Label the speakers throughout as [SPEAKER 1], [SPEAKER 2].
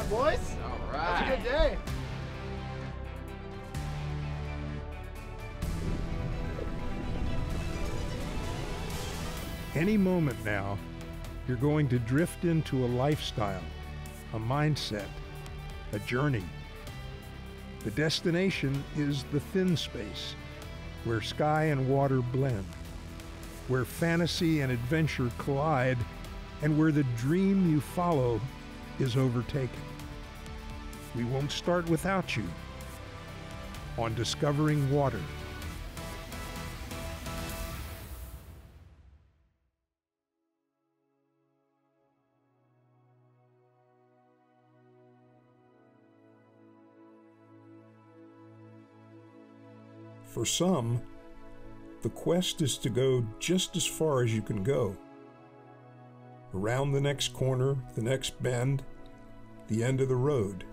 [SPEAKER 1] Hi, boys.
[SPEAKER 2] All
[SPEAKER 1] Have
[SPEAKER 2] right.
[SPEAKER 1] a good day.
[SPEAKER 3] Any moment now, you're going to drift into a lifestyle, a mindset, a journey. The destination is the thin space, where sky and water blend, where fantasy and adventure collide, and where the dream you follow is overtaken. We won't start without you on Discovering Water. For some, the quest is to go just as far as you can go. Around the next corner, the next bend, the end of the road.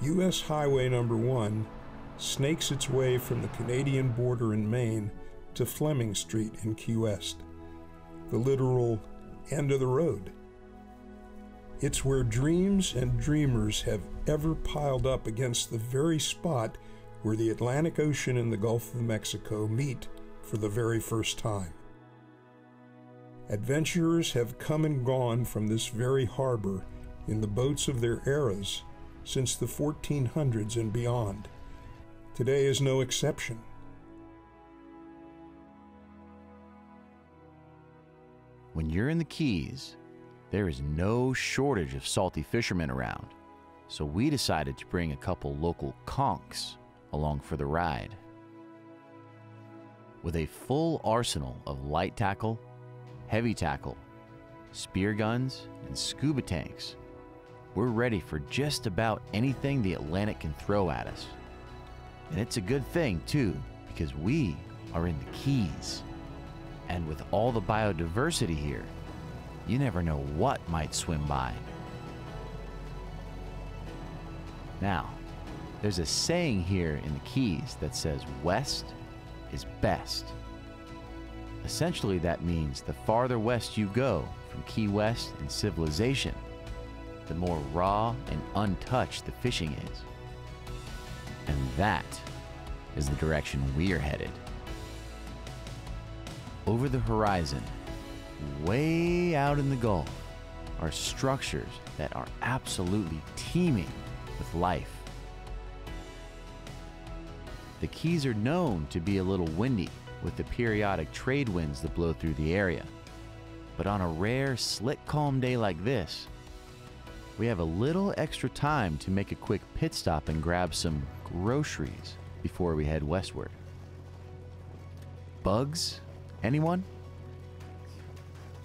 [SPEAKER 3] U.S. Highway number 1 snakes its way from the Canadian border in Maine to Fleming Street in Key West, the literal end of the road. It's where dreams and dreamers have ever piled up against the very spot where the Atlantic Ocean and the Gulf of Mexico meet for the very first time. Adventurers have come and gone from this very harbor in the boats of their eras since the 1400s and beyond. Today is no exception.
[SPEAKER 2] When you're in the Keys, there is no shortage of salty fishermen around, so we decided to bring a couple local conchs along for the ride. With a full arsenal of light tackle, heavy tackle, spear guns, and scuba tanks, we're ready for just about anything the Atlantic can throw at us. And it's a good thing, too, because we are in the Keys. And with all the biodiversity here, you never know what might swim by. Now, there's a saying here in the Keys that says west is best. Essentially, that means the farther west you go from Key West and civilization, the more raw and untouched the fishing is. And that is the direction we're headed. Over the horizon, way out in the Gulf, are structures that are absolutely teeming with life. The Keys are known to be a little windy with the periodic trade winds that blow through the area. But on a rare, slick, calm day like this, we have a little extra time to make a quick pit stop and grab some groceries before we head westward. Bugs? Anyone?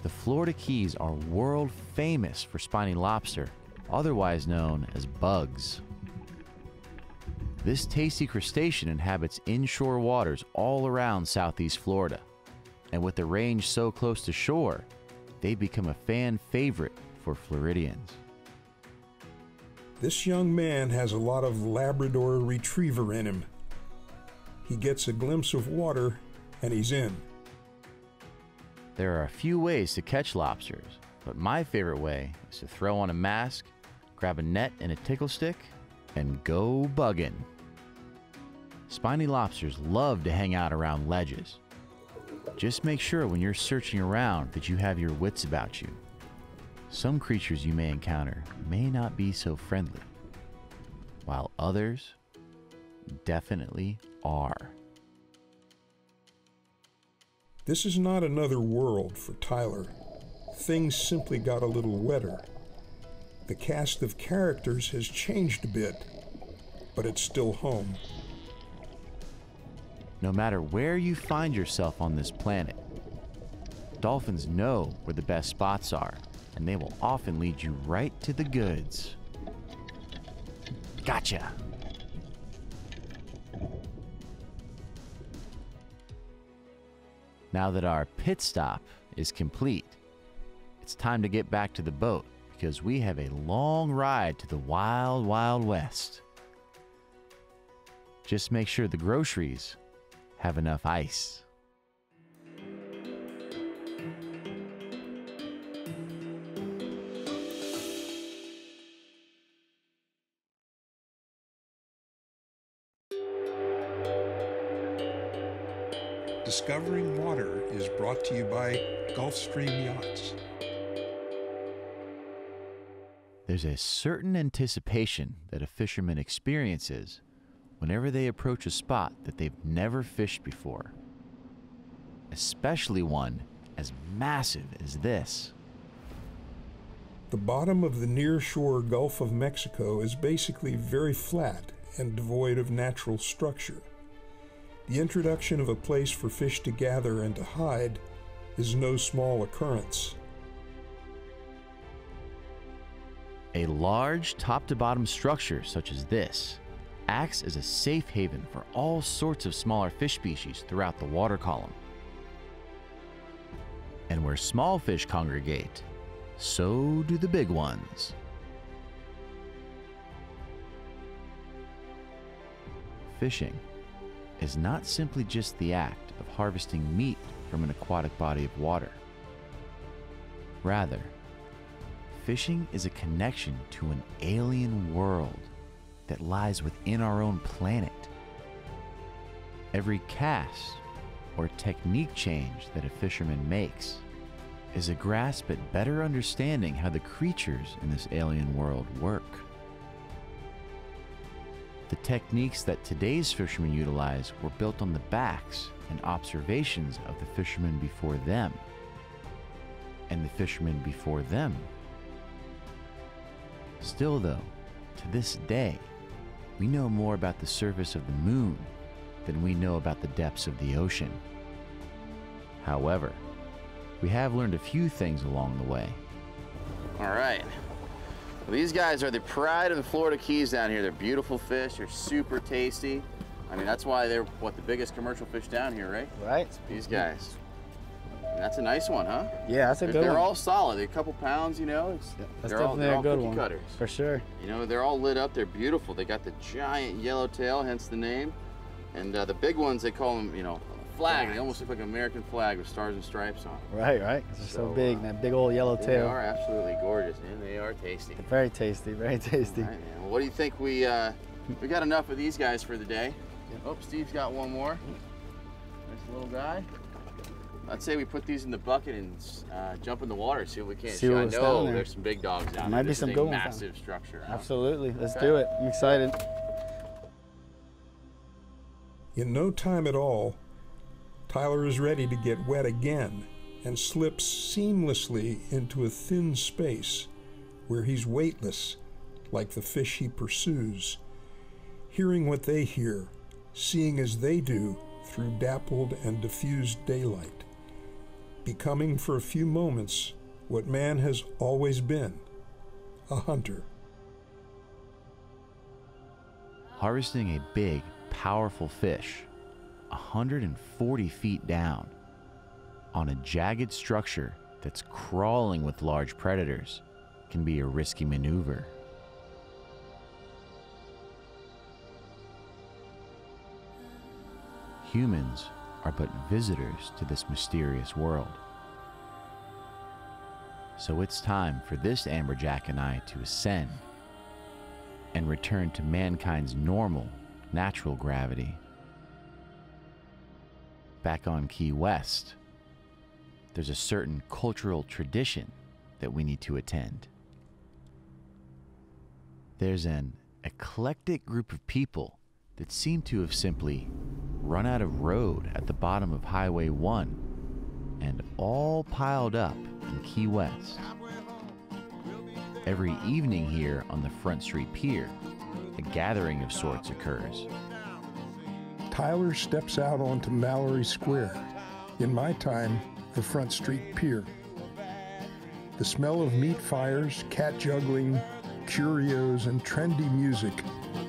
[SPEAKER 2] The Florida Keys are world famous for spiny lobster, otherwise known as bugs. This tasty crustacean inhabits inshore waters all around southeast Florida, and with the range so close to shore, they become a fan favorite for Floridians.
[SPEAKER 3] This young man has a lot of Labrador retriever in him. He gets a glimpse of water and he's in.
[SPEAKER 2] There are a few ways to catch lobsters, but my favorite way is to throw on a mask, grab a net and a tickle stick, and go bugging. Spiny lobsters love to hang out around ledges. Just make sure when you're searching around that you have your wits about you. Some creatures you may encounter may not be so friendly, while others definitely are.
[SPEAKER 3] This is not another world for Tyler. Things simply got a little wetter. The cast of characters has changed a bit, but it's still home.
[SPEAKER 2] No matter where you find yourself on this planet, dolphins know where the best spots are, and they will often lead you right to the goods. Gotcha! Now that our pit stop is complete, it's time to get back to the boat because we have a long ride to the wild, wild west. Just make sure the groceries have enough ice.
[SPEAKER 3] Discovering Water is brought to you by Gulfstream Yachts.
[SPEAKER 2] There's a certain anticipation that a fisherman experiences whenever they approach a spot that they've never fished before, especially one as massive as this.
[SPEAKER 3] The bottom of the nearshore Gulf of Mexico is basically very flat and devoid of natural structure. The introduction of a place for fish to gather and to hide is no small occurrence.
[SPEAKER 2] A large top-to-bottom structure such as this acts as a safe haven for all sorts of smaller fish species throughout the water column. And where small fish congregate, so do the big ones. Fishing is not simply just the act of harvesting meat from an aquatic body of water. Rather, fishing is a connection to an alien world that lies within our own planet. Every cast or technique change that a fisherman makes is a grasp at better understanding how the creatures in this alien world work. The techniques that today's fishermen utilize were built on the backs and observations of the fishermen before them, and the fishermen before them. Still though, to this day, we know more about the surface of the moon than we know about the depths of the ocean. However, we have learned a few things along the way. All right. Well, these guys are the pride of the Florida Keys down here. They're beautiful fish. They're super tasty. I mean, that's why they're, what, the biggest commercial fish down here, right?
[SPEAKER 1] Right.
[SPEAKER 2] These guys. And that's a nice one, huh?
[SPEAKER 1] Yeah, that's a good one.
[SPEAKER 2] They're all solid. They're a couple pounds, you know.
[SPEAKER 1] That's
[SPEAKER 2] they're all
[SPEAKER 1] definitely a good
[SPEAKER 2] cookie
[SPEAKER 1] one.
[SPEAKER 2] cutters.
[SPEAKER 1] For sure.
[SPEAKER 2] You know, they're all lit up. They're beautiful. They got the giant yellow tail, hence the name. And the big ones, they call them, you know, flag. They almost look like an American flag with stars and stripes on them.
[SPEAKER 1] Right, right. They're so big, that big old yellow tail.
[SPEAKER 2] They are absolutely gorgeous, and they are tasty.
[SPEAKER 1] Very tasty, very tasty.
[SPEAKER 2] All right, man. Well, what do you think we got enough of these guys for the day? Oh, Steve's got one more. Nice little guy. I'd say we put these in the bucket and jump in the water, see what we can.
[SPEAKER 1] See what's
[SPEAKER 2] I
[SPEAKER 1] down
[SPEAKER 2] know
[SPEAKER 1] there.
[SPEAKER 2] There's some big dogs down there.
[SPEAKER 1] Might be
[SPEAKER 2] This
[SPEAKER 1] some
[SPEAKER 2] is
[SPEAKER 1] good
[SPEAKER 2] a
[SPEAKER 1] ones.
[SPEAKER 2] massive structure. Huh?
[SPEAKER 1] Absolutely. Let's do it. I'm excited.
[SPEAKER 3] In no time at all, Tyler is ready to get wet again and slips seamlessly into a thin space where he's weightless, like the fish he pursues, hearing what they hear, seeing as they do through dappled and diffused daylight, becoming for a few moments what man has always been, a hunter.
[SPEAKER 2] Harvesting a big, powerful fish 140 feet down on a jagged structure that's crawling with large predators can be a risky maneuver. Humans are but visitors to this mysterious world. So it's time for this amberjack and I to ascend and return to mankind's normal, natural gravity. Back on Key West, there's a certain cultural tradition that we need to attend. There's an eclectic group of people that seem to have simply run out of road at the bottom of Highway 1 and all piled up in Key West. Every evening here on the Front Street Pier, a gathering of sorts occurs.
[SPEAKER 3] Tyler steps out onto Mallory Square, in my time, the Front Street Pier. The smell of meat fires, cat juggling, curios, and trendy music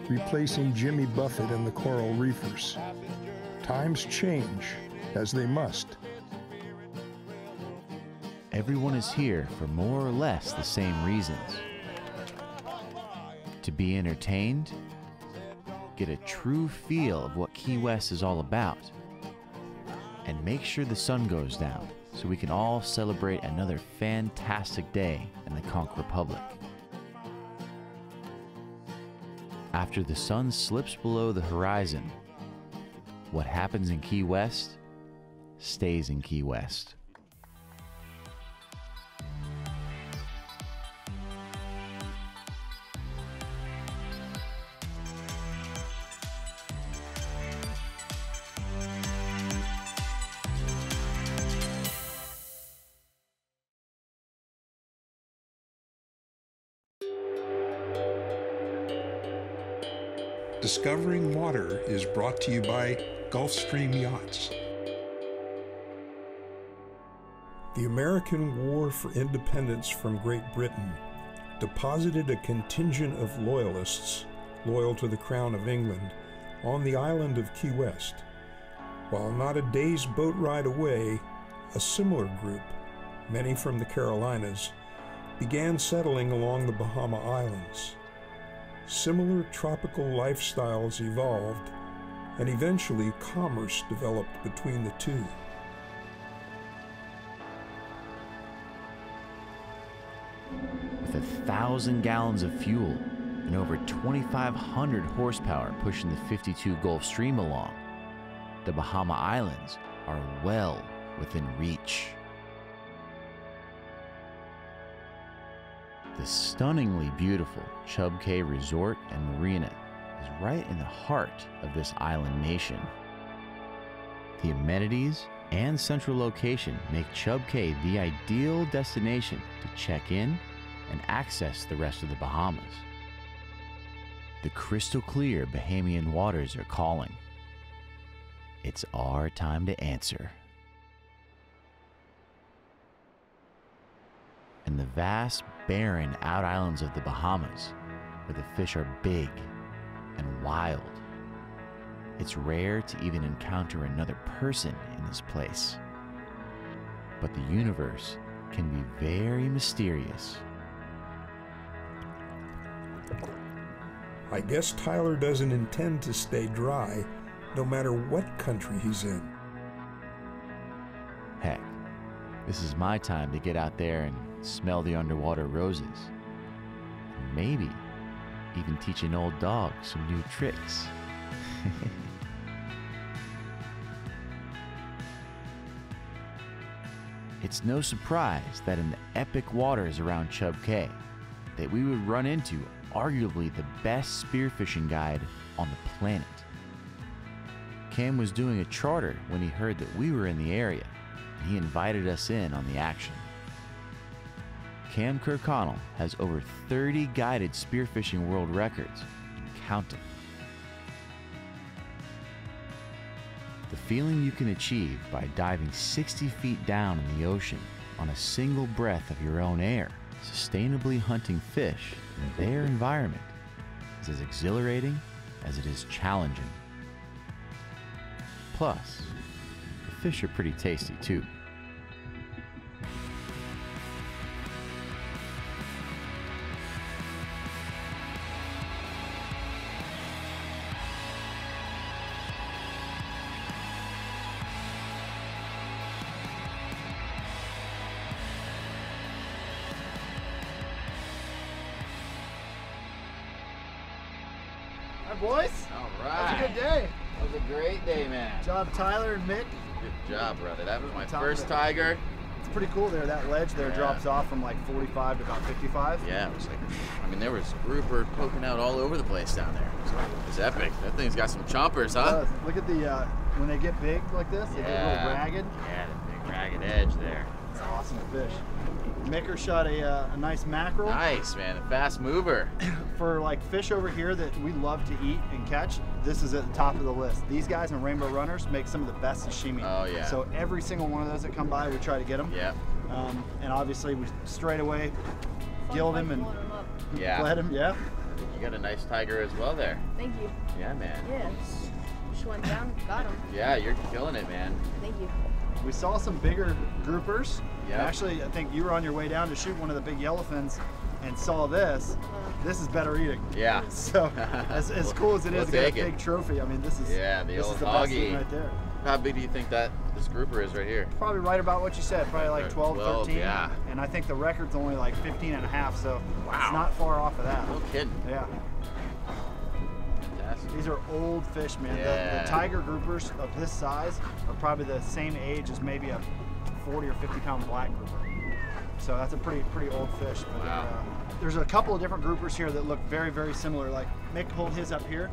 [SPEAKER 3] replacing Jimmy Buffett and the Coral Reefers. Times change, as they must.
[SPEAKER 2] Everyone is here for more or less the same reasons. To be entertained, get a true feel of what Key West is all about, and make sure the sun goes down so we can all celebrate another fantastic day in the Conch Republic. After the sun slips below the horizon, what happens in Key West stays in Key West.
[SPEAKER 3] Discovering Water is brought to you by Gulfstream Yachts. The American War for Independence from Great Britain deposited a contingent of loyalists loyal to the Crown of England on the island of Key West. While not a day's boat ride away, a similar group, many from the Carolinas, began settling along the Bahama Islands. Similar tropical lifestyles evolved, and eventually commerce developed between the two.
[SPEAKER 2] With 1,000 gallons of fuel and over 2,500 horsepower pushing the 52 Gulf Stream along, the Bahama Islands are well within reach. The stunningly beautiful Chub Cay Resort and Marina is right in the heart of this island nation. The amenities and central location make Chub Cay the ideal destination to check in and access the rest of the Bahamas. The crystal clear Bahamian waters are calling. It's our time to answer. And the vast, barren out islands of the Bahamas, where the fish are big and wild. It's rare to even encounter another person in this place. But the universe can be very mysterious.
[SPEAKER 3] I guess Tyler doesn't intend to stay dry, no matter what country he's in.
[SPEAKER 2] Heck, this is my time to get out there and smell the underwater roses. And maybe even teach an old dog some new tricks. It's no surprise that in the epic waters around Chub Cay that we would run into arguably the best spearfishing guide on the planet. Cam was doing a charter when he heard that we were in the area, and he invited us in on the action. Cam Kirkconnell has over 30 guided spearfishing world records, and counting. The feeling you can achieve by diving 60 feet down in the ocean on a single breath of your own air, sustainably hunting fish in their environment, is as exhilarating as it is challenging. Plus, the fish are pretty tasty too.
[SPEAKER 1] Hi, boys.
[SPEAKER 2] All
[SPEAKER 1] That was a good day.
[SPEAKER 2] That was a great day, man.
[SPEAKER 1] Good job, Tyler and Mick.
[SPEAKER 2] Good job, brother. That was my
[SPEAKER 1] Top
[SPEAKER 2] first
[SPEAKER 1] of it.
[SPEAKER 2] tiger.
[SPEAKER 1] It's pretty cool there. That ledge there
[SPEAKER 2] Yeah.
[SPEAKER 1] drops off from like 45 to about 55.
[SPEAKER 2] Yeah, it was like, I mean, there was grouper poking out all over the place down there. It was epic. That thing's got some chompers, huh?
[SPEAKER 1] Look at the, when they get big like this, they get a little ragged.
[SPEAKER 2] Yeah, the big ragged edge there.
[SPEAKER 1] It's awesome fish. Micker shot a nice mackerel.
[SPEAKER 2] Nice, man. A fast mover.
[SPEAKER 1] For like fish over here that we love to eat and catch, this is at the top of the list. These guys and rainbow runners make some of the best sashimi.
[SPEAKER 2] Oh, yeah.
[SPEAKER 1] So every single one of those that come by, we try to get them.
[SPEAKER 2] Yeah.
[SPEAKER 1] And obviously we straight away gild him and
[SPEAKER 2] Yeah.
[SPEAKER 1] bled him. Yeah.
[SPEAKER 2] You got a nice tiger as well there.
[SPEAKER 4] Thank you.
[SPEAKER 2] Yeah, man.
[SPEAKER 4] Yeah. Just went down, got him.
[SPEAKER 2] Yeah, you're killing it, man.
[SPEAKER 4] Thank you.
[SPEAKER 1] We saw some bigger groupers.
[SPEAKER 2] Yeah.
[SPEAKER 1] And actually, I think you were on your way down to shoot one of the big yellowfins and saw this. This is better eating.
[SPEAKER 2] Yeah.
[SPEAKER 1] So as cool as it is
[SPEAKER 2] We'll
[SPEAKER 1] to get a
[SPEAKER 2] take it.
[SPEAKER 1] big trophy, I mean, this is
[SPEAKER 2] Yeah, the
[SPEAKER 1] this
[SPEAKER 2] old
[SPEAKER 1] is the best thing
[SPEAKER 2] hoggy.
[SPEAKER 1] right there.
[SPEAKER 2] How big do you think that this grouper is right here?
[SPEAKER 1] Probably right about what you said, probably like 12,
[SPEAKER 2] 12,
[SPEAKER 1] 13.
[SPEAKER 2] yeah.
[SPEAKER 1] And I think the record's only like 15 and a half, so
[SPEAKER 2] Wow.
[SPEAKER 1] it's not far off of that.
[SPEAKER 2] No kidding.
[SPEAKER 1] Yeah.
[SPEAKER 2] Fantastic.
[SPEAKER 1] These are old fish, man.
[SPEAKER 2] Yeah.
[SPEAKER 1] The tiger groupers of this size are probably the same age as maybe a 40 or 50 pound black grouper. So that's a pretty old fish. But
[SPEAKER 2] wow.
[SPEAKER 1] There's a couple of different groupers here that look very, very similar. Like Mick, hold his up here.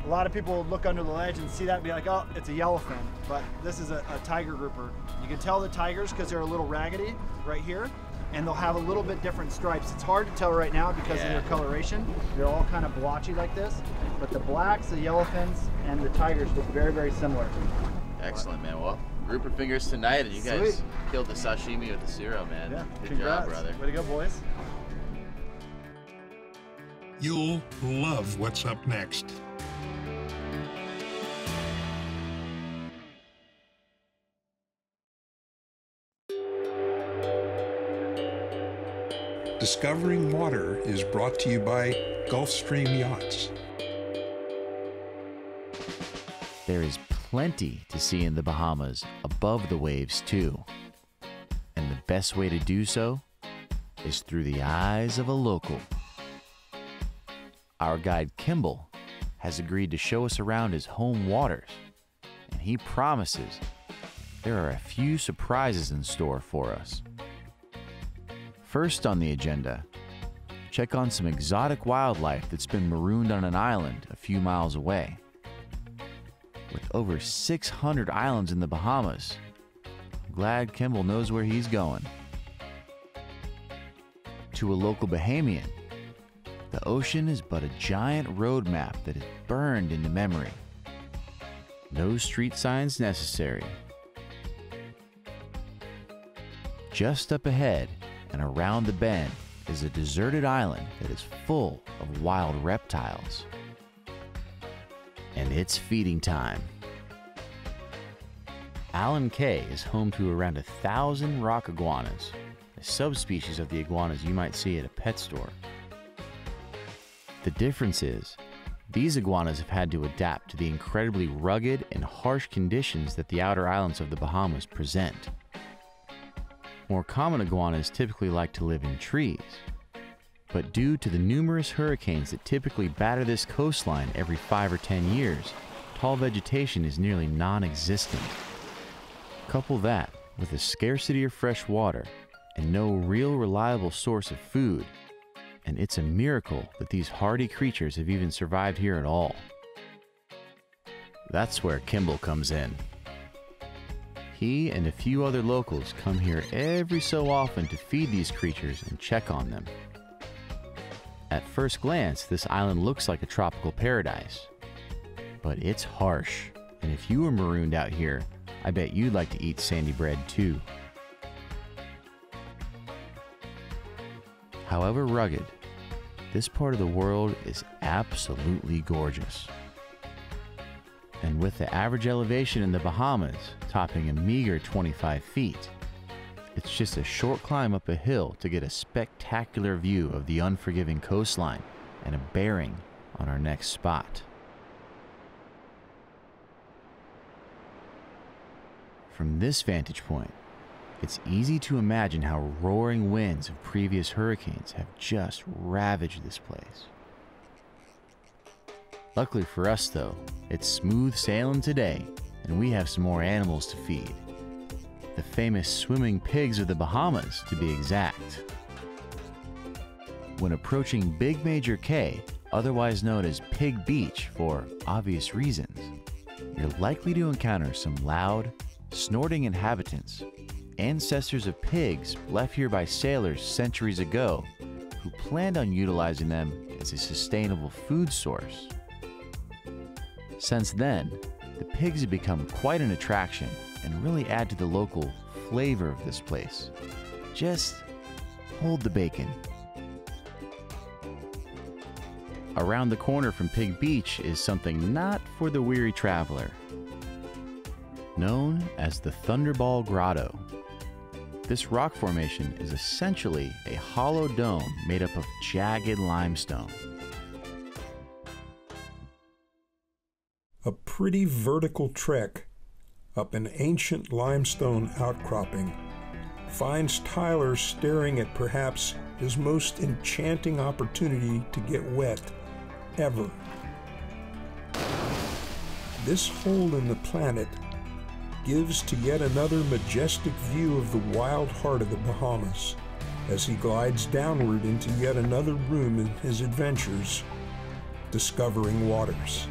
[SPEAKER 1] A lot of people would look under the ledge and see that and be like, oh, it's a yellowfin. But this is a tiger grouper. You can tell the tigers because they're a little raggedy right here, and they'll have a little bit different stripes. It's hard to tell right now because of their coloration. They're all kind of blotchy like this. But the blacks, the yellowfins, and the tigers look very, very similar.
[SPEAKER 2] Excellent, man. Well, grouper fingers tonight, and you guys killed the sashimi with the Ciro, man.
[SPEAKER 1] Yeah,
[SPEAKER 2] Good
[SPEAKER 1] congrats.
[SPEAKER 2] job, brother.
[SPEAKER 1] Way to go, boys.
[SPEAKER 3] You'll love what's up next. Discovering Water is brought to you by Gulfstream Yachts.
[SPEAKER 2] There is plenty to see in the Bahamas above the waves too. And the best way to do so is through the eyes of a local. Our guide Kimball has agreed to show us around his home waters, and he promises there are a few surprises in store for us. First on the agenda, check on some exotic wildlife that's been marooned on an island a few miles away. With over 600 islands in the Bahamas, I'm glad Kimball knows where he's going. To a local Bahamian, the ocean is but a giant road map that is burned into memory. No street signs necessary. Just up ahead and around the bend is a deserted island that is full of wild reptiles. And it's feeding time. Allen Cay is home to around 1,000 rock iguanas, a subspecies of the iguanas you might see at a pet store. The difference is, these iguanas have had to adapt to the incredibly rugged and harsh conditions that the outer islands of the Bahamas present. More common iguanas typically like to live in trees, but due to the numerous hurricanes that typically batter this coastline every 5 or 10 years, tall vegetation is nearly non-existent. Couple that with a scarcity of fresh water and no real reliable source of food, and it's a miracle that these hardy creatures have even survived here at all. That's where Kimball comes in. He and a few other locals come here every so often to feed these creatures and check on them. At first glance, this island looks like a tropical paradise, but it's harsh, and if you were marooned out here, I bet you'd like to eat sandy bread too. However rugged, this part of the world is absolutely gorgeous. And with the average elevation in the Bahamas topping a meager 25 feet, it's just a short climb up a hill to get a spectacular view of the unforgiving coastline and a bearing on our next spot. From this vantage point, it's easy to imagine how roaring winds of previous hurricanes have just ravaged this place. Luckily for us though, it's smooth sailing today, and we have some more animals to feed. The famous swimming pigs of the Bahamas, to be exact. When approaching Big Major Cay, otherwise known as Pig Beach for obvious reasons, you're likely to encounter some loud, snorting inhabitants, ancestors of pigs left here by sailors centuries ago who planned on utilizing them as a sustainable food source. Since then, the pigs have become quite an attraction and really add to the local flavor of this place. Just hold the bacon. Around the corner from Pig Beach is something not for the weary traveler. Known as the Thunderball Grotto. This rock formation is essentially a hollow dome made up of jagged limestone.
[SPEAKER 3] A pretty vertical trek up an ancient limestone outcropping finds Tyler staring at perhaps his most enchanting opportunity to get wet ever. This hole in the planet gives to yet another majestic view of the wild heart of the Bahamas as he glides downward into yet another room in his adventures, discovering waters.